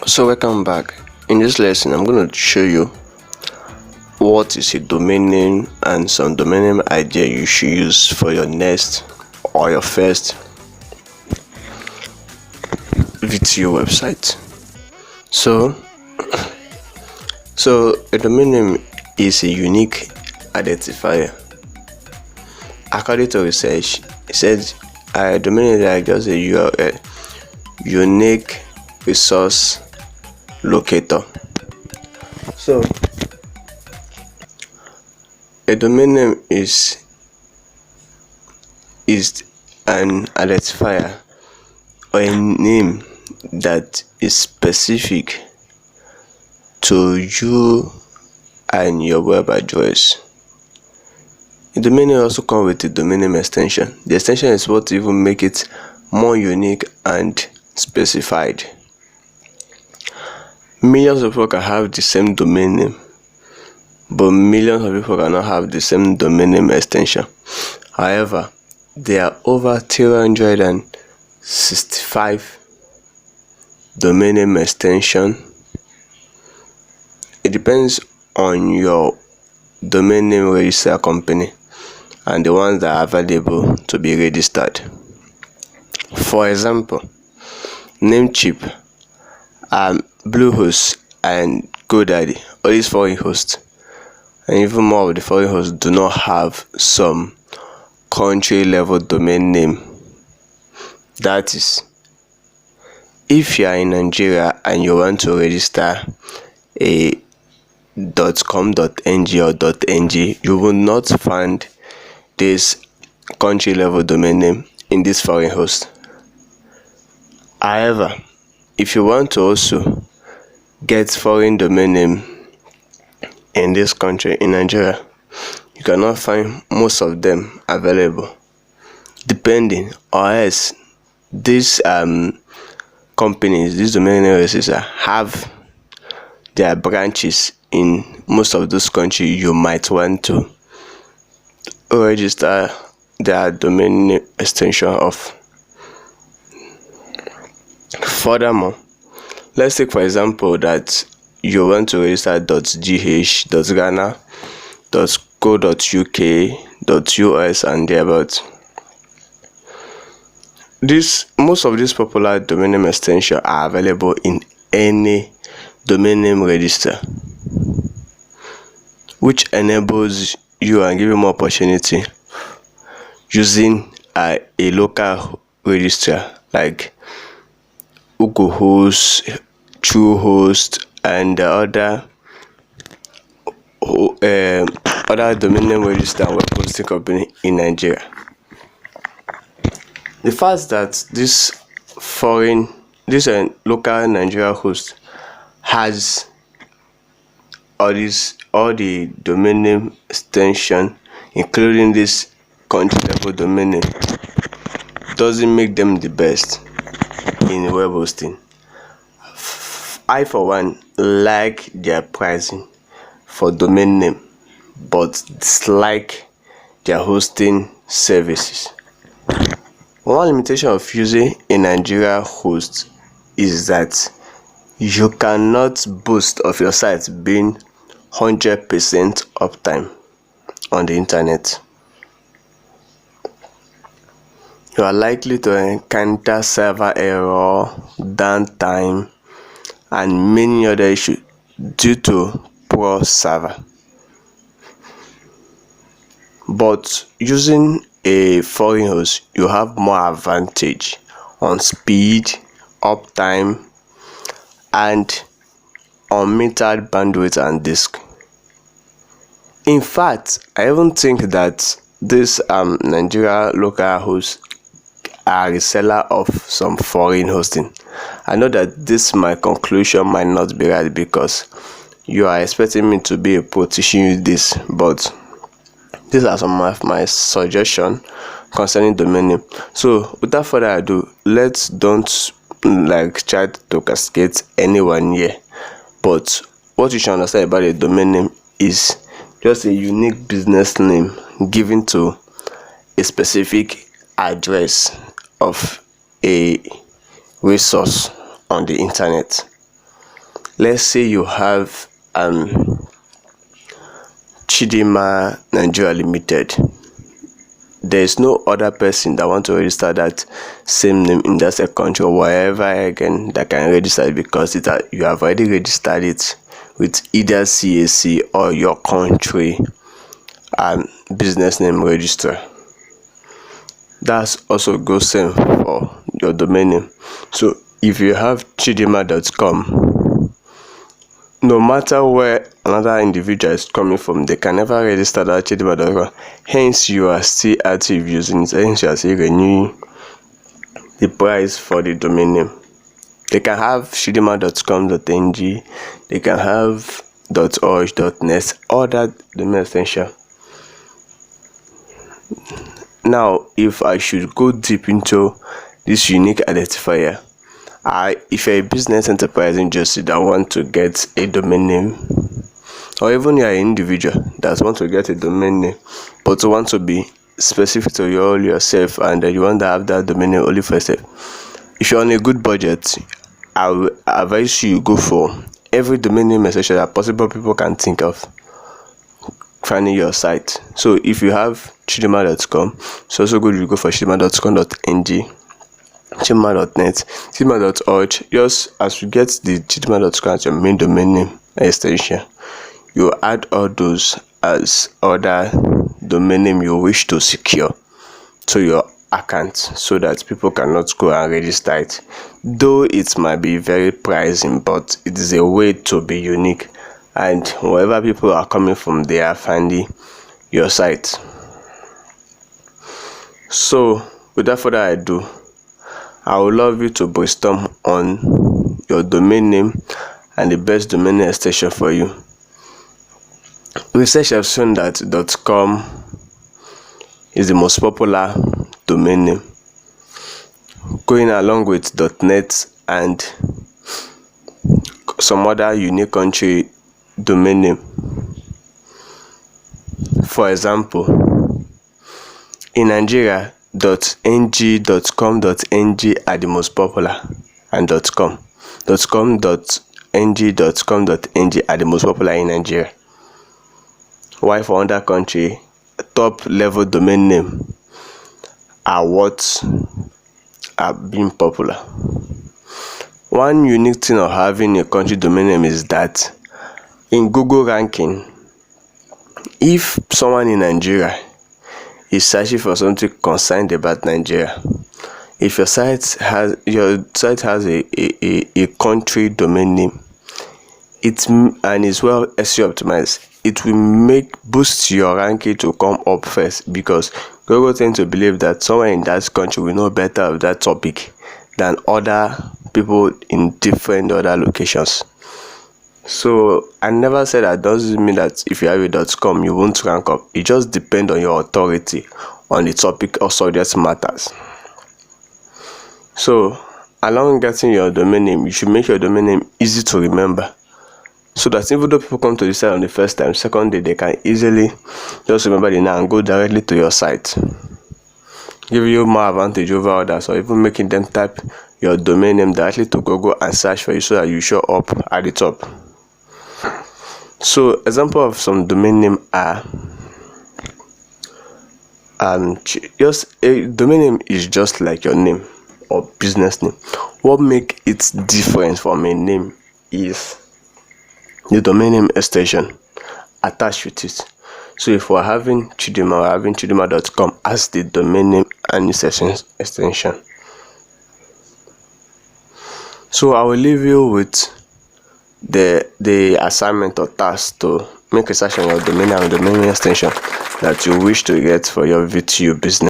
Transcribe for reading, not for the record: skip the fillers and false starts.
So welcome back. In this lesson, I'm going to show you what is a domain name and some domain name idea you should use for your next or your first VTU website. So a domain name is a unique identifier. According to research, it says a domain name is just a URL, unique resource locator. So a domain name is an identifier or a name that is specific to you and your web address. A domain name also comes with a domain name extension. The extension is what even make it more unique and specified. Millions of people can have the same domain name, but millions of people cannot have the same domain name extension. However, there are over 365 domain name extension. It depends on your domain name register company and the ones that are available to be registered. For example, Namecheap, Bluehost, and GoDaddy, all these foreign hosts, and even more of the foreign hosts do not have some country level domain name. That is, if you are in Nigeria and you want to register a .com.ng or .ng, you will not find this country level domain name in this foreign host. However, if you want to also get foreign domain name in this country, in Nigeria, you cannot find most of them available, depending, or else these companies, these domain name registrars have their branches in most of those countries you might want to register their domain name extension of. Furthermore, let's take for example that you want to register .gh, .ghana, .co.uk, .us, and thereabouts. Most of these popular domain name extensions are available in any domain name register, which enables you and give you more opportunity using a local registrar like Host, TrueHost, and other domain name register and web hosting company in Nigeria. The fact that this local Nigeria host has all the domain name extension, including this country level domain name, doesn't make them the best in web hosting. I for one like their pricing for domain name, but dislike their hosting services. One limitation of using a Nigeria host is that you cannot boast of your site being 100% uptime on the internet. You are likely to encounter server error, downtime, and many other issues due to poor server. But using a foreign host, you have more advantage on speed, uptime, and unmetered bandwidth and disk. In fact, I even think that this Nigeria local host are a reseller of some foreign hosting. I know that my conclusion might not be right because you are expecting me to be a pro teaching you this, but these are some of my suggestions concerning domain name. So without further ado, let's don't try to cascade anyone here, but what you should understand about a domain name is just a unique business name given to a specific address of a resource on the internet. let's say you have Chidima Nigeria Limited. There is no other person that want to register that same name in that same country or wherever again that can register it, because you have already registered it with either CAC or your country business name register. That's also goes same for your domain name. So if you have chidima.com, no matter where another individual is coming from, they can never register that chidima.com. Hence, you are still active using it. Hence, you are still renewing the price for the domain name. They can have chidima.com.ng, they can have .org.net, or that domain extension. Now, if I should go deep into this unique identifier, if you're a business enterprise in Jersey that want to get a domain name, or even you're an individual that want to get a domain name but want to be specific to yourself, and you want to have that domain name only for yourself, if you're on a good budget, I will advise you go for every domain name extension that possible people can think of finding your site. So if you have chidima.com, it's also good you go for chidima.com.ng, chidima.net, chidima.org. Just as you get the chidima.com as your main domain name extension, you add all those as other domain name you wish to secure to your account, so that people cannot go and register it. Though it might be very pricing, but it is a way to be unique, and wherever people are coming from, they are finding your site. So without further ado, I would love you to brainstorm on your domain name and the best domain name extension for you. Research has shown that .com is the most popular domain name, going along with .net and some other unique country domain name. For example, in Nigeria, .ng, .com.ng are the most popular, and .com, .com.ng, .com.ng are the most popular in Nigeria. While for other country, top level domain name are what are being popular. One unique thing of having a country domain name is that in Google ranking, if someone in Nigeria is searching for something concerned about Nigeria, if your site has a country domain name, and is well SEO optimized, it will boost your ranking to come up first, because Google tends to believe that someone in that country will know better of that topic than other people in different other locations. So I never said that doesn't mean that if you have a .com you won't rank up. It just depends on your authority on the topic or subject matters. So along getting your domain name, you should make your domain name easy to remember, so that even though people come to the site on the first time, second day, they can easily just remember the name and go directly to your site, give you more advantage over others, or even making them type your domain name directly to Google and search for you, so that you show up at the top. So example of some domain name are just a domain name is just like your name or business name. What make it different from a name is the domain name extension attached with it. So if we're having Chidima, we're having chidima.com as the domain name and its extension. So I will leave you with the assignment or task to make research on your domain name and domain name extension that you wish to get for your VTU business.